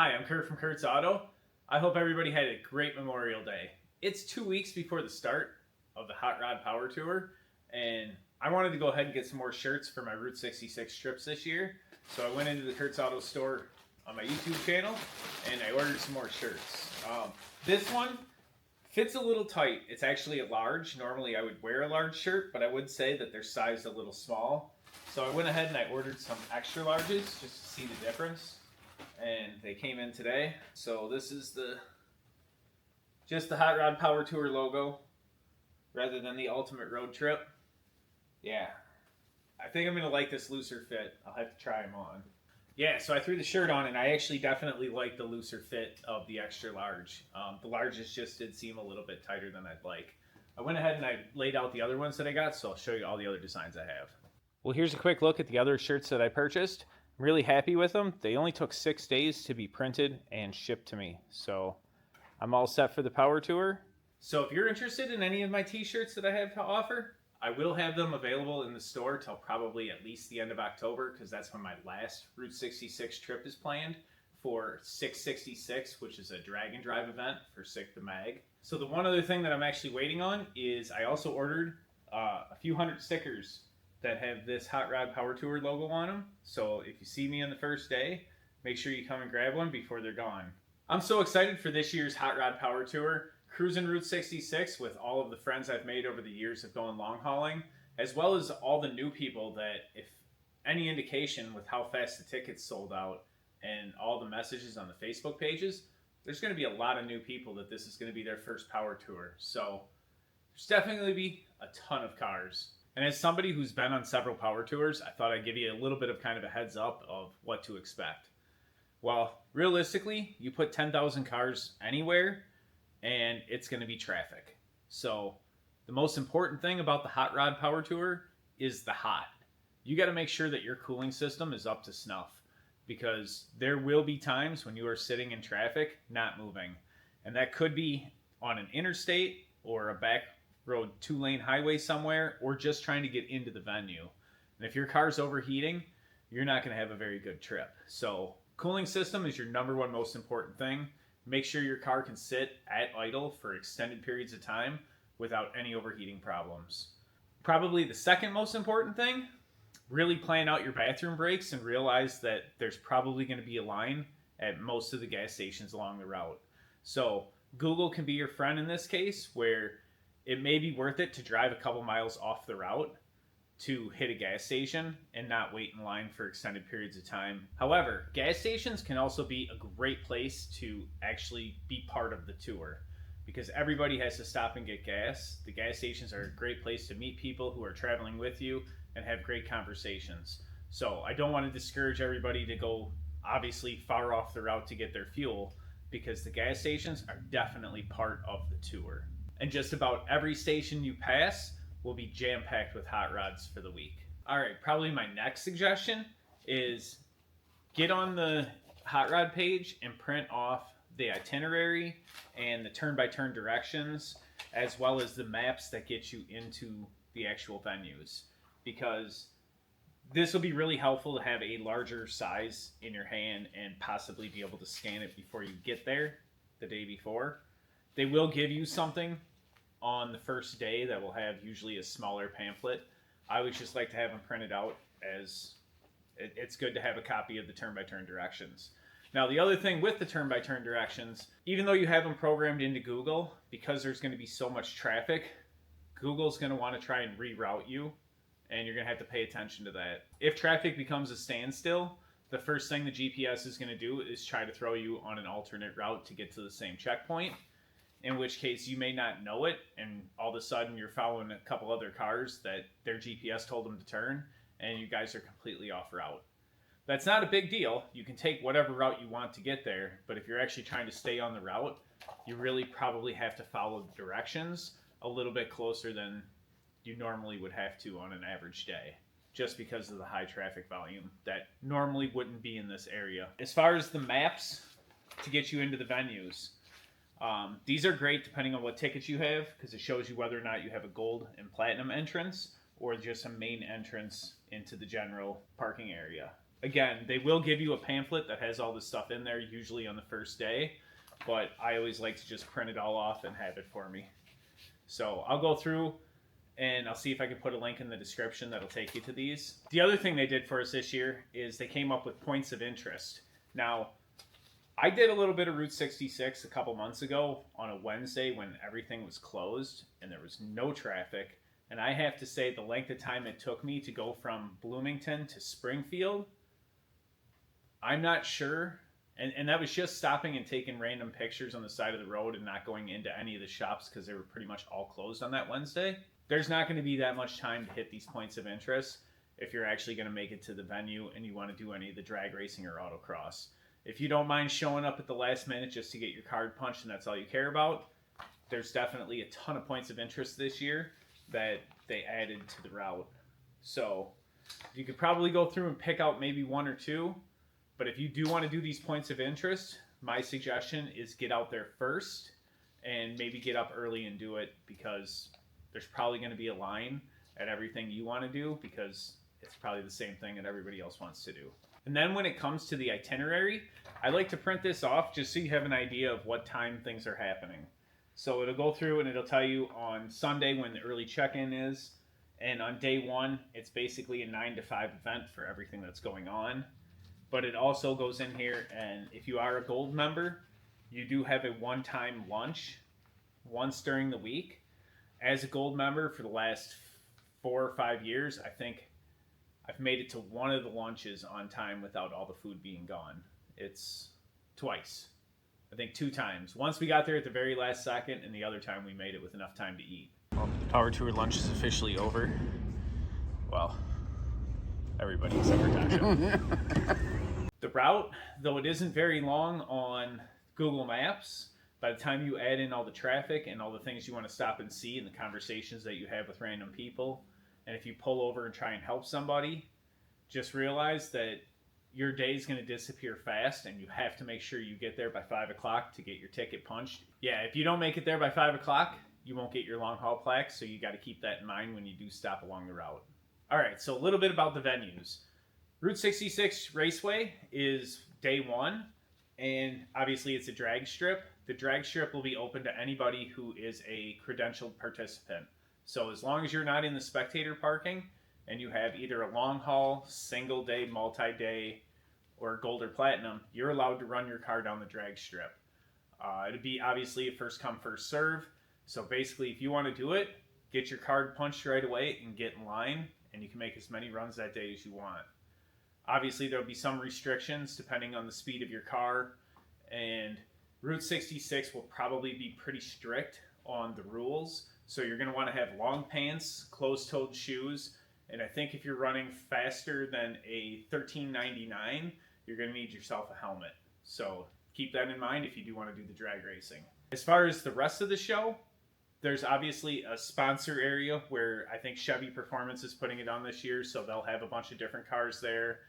Hi, I'm Kurt from Kurt's Auto. I hope everybody had a great Memorial Day. It's 2 weeks before the start of the Hot Rod Power Tour, and I wanted to go ahead and get some more shirts for my Route 66 trips this year. So I went into the Kurt's Auto store on my YouTube channel, and I ordered some more shirts. This one fits a little tight. It's actually a large. Normally I would wear a large shirt, but I would say that they're sized a little small. So I went ahead and I ordered some extra larges just to see the difference. And they came in today. So this is just the Hot Rod Power Tour logo rather than the Ultimate Road Trip. Yeah, I think I'm gonna like this looser fit. I'll have to try them on. Yeah, so I threw the shirt on and I actually definitely like the looser fit of the extra large. The larges just did seem a little bit tighter than I'd like. I went ahead and I laid out the other ones that I got, so I'll show you all the other designs I have. Well, here's a quick look at the other shirts that I purchased. I'm really happy with them. They only took 6 days to be printed and shipped to me. So I'm all set for the Power Tour. So if you're interested in any of my t-shirts that I have to offer, I will have them available in the store till probably at least the end of October, because that's when my last Route 66 trip is planned for 666, which is a drag and drive event for Sick the Mag. So the one other thing that I'm actually waiting on is I also ordered a few hundred stickers that have this Hot Rod Power Tour logo on them. So if you see me on the first day, make sure you come and grab one before they're gone. I'm so excited for this year's Hot Rod Power Tour. Cruising Route 66 with all of the friends I've made over the years of going long hauling, as well as all the new people that, if any indication with how fast the tickets sold out and all the messages on the Facebook pages, there's going to be a lot of new people that this is going to be their first Power Tour. So there's definitely be a ton of cars. And as somebody who's been on several Power Tours, I thought I'd give you a little bit of kind of a heads up of what to expect. Well, realistically, you put 10,000 cars anywhere, and it's going to be traffic. So the most important thing about the Hot Rod Power Tour is the hot. You got to make sure that your cooling system is up to snuff, because there will be times when you are sitting in traffic not moving, and that could be on an interstate or a back road 2-lane highway somewhere, or just trying to get into the venue. And if your car's overheating, you're not going to have a very good trip. So cooling system is your number one most important thing. Make sure your car can sit at idle for extended periods of time without any overheating problems. Probably the second most important thing, really plan out your bathroom breaks and realize that there's probably going to be a line at most of the gas stations along the route. So Google can be your friend in this case, where it may be worth it to drive a couple miles off the route to hit a gas station and not wait in line for extended periods of time. However, gas stations can also be a great place to actually be part of the tour, because everybody has to stop and get gas. The gas stations are a great place to meet people who are traveling with you and have great conversations. So I don't want to discourage everybody to go obviously far off the route to get their fuel, because the gas stations are definitely part of the tour. And just about every station you pass will be jam-packed with hot rods for the week. All right, probably my next suggestion is get on the hot rod page and print off the itinerary and the turn-by-turn directions, as well as the maps that get you into the actual venues, because this will be really helpful to have a larger size in your hand and possibly be able to scan it before you get there the day before. They will give you something on the first day that will have usually a smaller pamphlet. I always just like to have them printed out, as it's good to have a copy of the turn-by-turn directions. Now, the other thing with the turn-by-turn directions, even though you have them programmed into Google, because there's going to be so much traffic, Google's going to want to try and reroute you, and you're going to have to pay attention to that. If traffic becomes a standstill, the first thing the GPS is going to do is try to throw you on an alternate route to get to the same checkpoint, in which case you may not know it, and all of a sudden you're following a couple other cars that their GPS told them to turn, and you guys are completely off route. That's not a big deal. You can take whatever route you want to get there, but if you're actually trying to stay on the route, you really probably have to follow the directions a little bit closer than you normally would have to on an average day, just because of the high traffic volume that normally wouldn't be in this area. As far as the maps to get you into the venues, these are great depending on what tickets you have, because it shows you whether or not you have a gold and platinum entrance or just a main entrance into the general parking area. Again, they will give you a pamphlet that has all this stuff in there, usually on the first day, but I always like to just print it all off and have it for me. So I'll go through and I'll see if I can put a link in the description that'll take you to these. The other thing they did for us this year is they came up with points of interest. Now, I did a little bit of Route 66 a couple months ago on a Wednesday when everything was closed and there was no traffic. And I have to say the length of time it took me to go from Bloomington to Springfield, I'm not sure. And that was just stopping and taking random pictures on the side of the road and not going into any of the shops because they were pretty much all closed on that Wednesday. There's not going to be that much time to hit these points of interest if you're actually going to make it to the venue and you want to do any of the drag racing or autocross. If you don't mind showing up at the last minute just to get your card punched and that's all you care about, there's definitely a ton of points of interest this year that they added to the route. So you could probably go through and pick out maybe one or two. But if you do want to do these points of interest, my suggestion is get out there first and maybe get up early and do it, because there's probably going to be a line at everything you want to do because it's probably the same thing that everybody else wants to do. And then when it comes to the itinerary, I like to print this off just so you have an idea of what time things are happening. So it'll go through and it'll tell you on Sunday when the early check-in is. And on day one, it's basically a 9 to 5 event for everything that's going on. But it also goes in here, and if you are a gold member, you do have a one-time lunch once during the week. As a gold member for the last 4 or 5 years, I think I've made it to one of the lunches on time without all the food being gone. It's twice. I think 2 times. Once we got there at the very last second, and the other time we made it with enough time to eat. Well, the Power Tour lunch is officially over. Well, everybody except for Tasha. The route, though it isn't very long on Google Maps, by the time you add in all the traffic and all the things you want to stop and see and the conversations that you have with random people, and if you pull over and try and help somebody, just realize that your day is going to disappear fast and you have to make sure you get there by 5 o'clock to get your ticket punched. Yeah, if you don't make it there by 5 o'clock, you won't get your long haul plaque, so you got to keep that in mind when you do stop along the route. All right, so a little bit about the venues. Route 66 Raceway is day one, and obviously it's a drag strip. The drag strip will be open to anybody who is a credentialed participant. So as long as you're not in the spectator parking and you have either a long haul, single day, multi-day, or gold or platinum, you're allowed to run your car down the drag strip. It'd be obviously a first come, first serve. So basically, if you want to do it, get your card punched right away and get in line, and you can make as many runs that day as you want. Obviously, there'll be some restrictions depending on the speed of your car, and Route 66 will probably be pretty strict on the rules. So you're going to want to have long pants, closed-toed shoes, and I think if you're running faster than a 1399, you're going to need yourself a helmet. So keep that in mind if you do want to do the drag racing. As far as the rest of the show, there's obviously a sponsor area where I think Chevy Performance is putting it on this year, so they'll have a bunch of different cars there.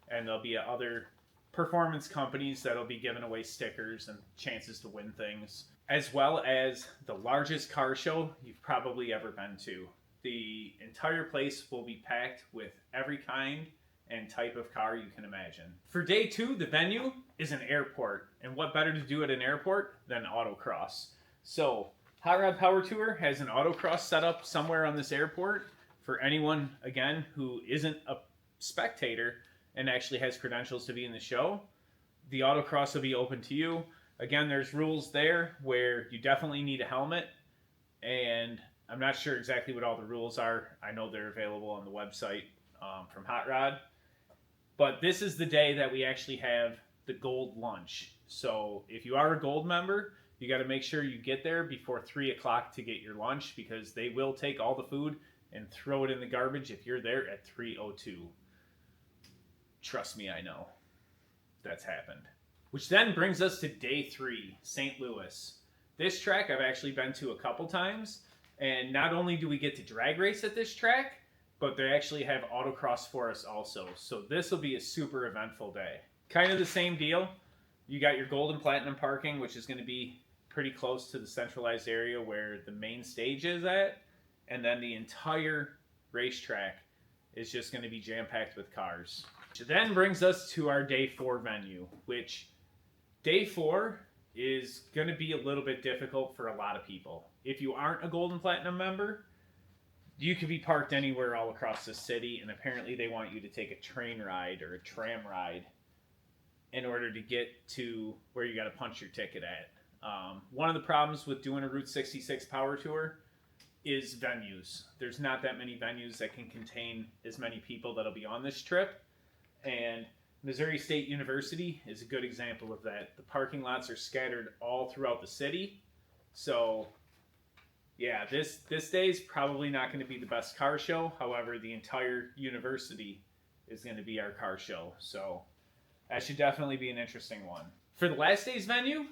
And there'll be other performance companies that'll be giving away stickers and chances to win things, as well as the largest car show you've probably ever been to. The entire place will be packed with every kind and type of car you can imagine. For day two, the venue is an airport, and what better to do at an airport than autocross? So Hot Rod Power Tour has an autocross set up somewhere on this airport for anyone, again, who isn't a spectator and actually has credentials to be in the show. The autocross will be open to you. Again, there's rules there where you definitely need a helmet, and I'm not sure exactly what all the rules are. I know they're available on the website from Hot Rod. But this is the day that we actually have the gold lunch. So if you are a gold member, you got to make sure you get there before 3 o'clock to get your lunch, because they will take all the food and throw it in the garbage if you're there at 3:02. Trust me, I know. That's happened. Which then brings us to day 3, St. Louis. This track I've actually been to a couple times, and not only do we get to drag race at this track, but they actually have autocross for us also. So this will be a super eventful day. Kind of the same deal. You got your gold and platinum parking, which is going to be pretty close to the centralized area where the main stage is at, and then the entire racetrack is just going to be jam-packed with cars. Which then brings us to our day 4 venue, which day 4 is going to be a little bit difficult for a lot of people. If you aren't a Gold and Platinum member, you could be parked anywhere all across the city, and apparently they want you to take a train ride or a tram ride in order to get to where you got to punch your ticket at. One of the problems with doing a Route 66 Power Tour is venues. There's not that many venues that can contain as many people that'll be on this trip, and Missouri State University is a good example of that. The parking lots are scattered all throughout the city, so yeah, this day is probably not going to be the best car show. However, the entire university is going to be our car show, so that should definitely be an interesting one. For the last day's venue,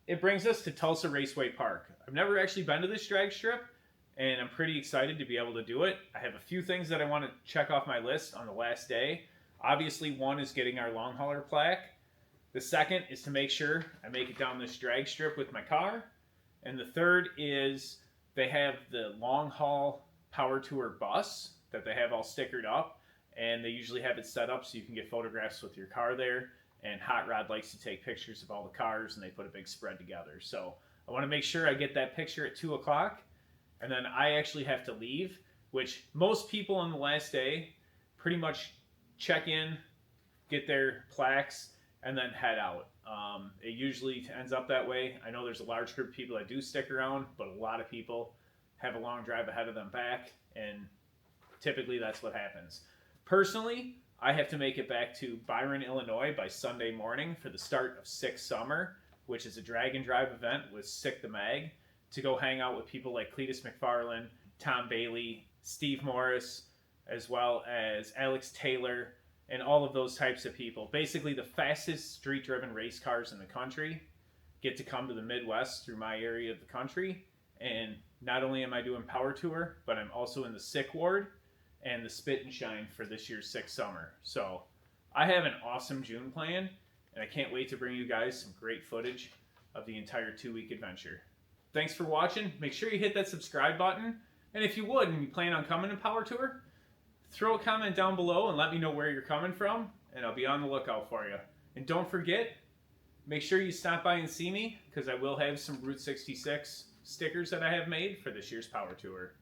it brings us to Tulsa Raceway Park. I've never actually been to this drag strip, and I'm pretty excited to be able to do it. I have a few things that I want to check off my list on the last day. Obviously, one is getting our long hauler plaque. The second is to make sure I make it down this drag strip with my car. And the third is they have the long haul Power Tour bus that they have all stickered up, and they usually have it set up so you can get photographs with your car there. And Hot Rod likes to take pictures of all the cars, and they put a big spread together. So I want to make sure I get that picture at 2 o'clock, and then I actually have to leave, which most people on the last day pretty much check in, get their plaques, and then head out. It usually ends up that way. I know there's a large group of people that do stick around, but a lot of people have a long drive ahead of them back, and typically that's what happens. Personally, I have to make it back to Byron, Illinois by Sunday morning for the start of Sick Summer, which is a drag and drive event with Sick the Mag, to go hang out with people like Cletus McFarlane, Tom Bailey, Steve Morris, as well as Alex Taylor, and all of those types of people. Basically, the fastest street-driven race cars in the country get to come to the Midwest through my area of the country. And not only am I doing Power Tour, but I'm also in the Sick Ward and the Spit and Shine for this year's Sick Summer. So I have an awesome June plan, and I can't wait to bring you guys some great footage of the entire 2-week adventure. Thanks for watching. Make sure you hit that subscribe button. And if you would, and you plan on coming to Power Tour, throw a comment down below and let me know where you're coming from, and I'll be on the lookout for you. And don't forget, make sure you stop by and see me, because I will have some Route 66 stickers that I have made for this year's Power Tour.